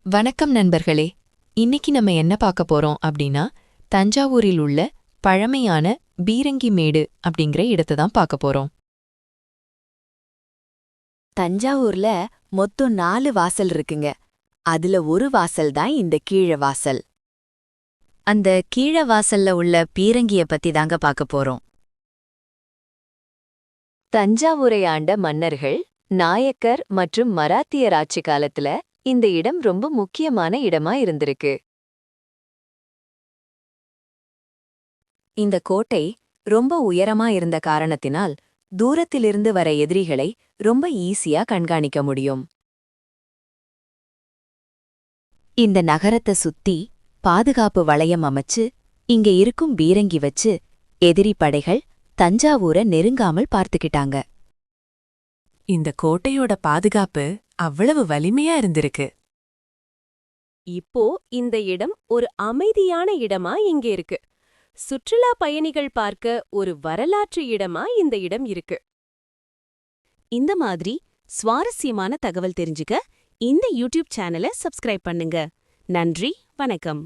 வணக்கம் நண்பர்களே. இன்னைக்கு நம்ம என்ன பார்க்க போறோம் அப்படின்னா, தஞ்சாவூரில் உள்ள பழமையான பீரங்கி மேடு அப்படிங்கிற இடத்தை தான் பார்க்க போறோம். தஞ்சாவூர்ல மொத்தம் 4 வாசல் இருக்குங்க. அதுல ஒரு வாசல் தான் இந்த கீழ வாசல். அந்த கீழ வாசல்ல உள்ள பீரங்கிய பத்தி தாங்க பார்க்க போறோம். தஞ்சாவூரை ஆண்ட மன்னர்கள், நாயக்கர் மற்றும் மராத்தியர் ஆட்சி காலத்துல இந்த இடம் ரொம்ப முக்கியமான இடமா இருந்திருக்கு. இந்த கோட்டை ரொம்ப உயரமா இருந்த காரணத்தினால் தூரத்திலிருந்து வர எதிரிகளை ரொம்ப ஈஸியா கண்காணிக்க முடியும். இந்த நகரத்தை சுத்தி பாதுகாப்பு வளையம் அமைச்சு இங்க இருக்கும் பீரங்கி வச்சு எதிரி படைகள் தஞ்சாவூரை நெருங்காமல் பார்த்துக்கிட்டாங்க. இந்த கோட்டையோட பாதுகாப்பு அவ்வளவு வலிமையா இருந்திருக்கு. இப்போ இந்த இடம் ஒரு அமைதியான இடமா இங்க இருக்கு. சுற்றுலா பயணிகள் பார்க்க ஒரு வரலாற்று இடமா இந்த இடம் இருக்கு. இந்த மாதிரி சுவாரஸ்யமான தகவல் தெரிஞ்சுக்க இந்த யூடியூப் சேனலை சப்ஸ்கிரைப் பண்ணுங்க. நன்றி, வணக்கம்.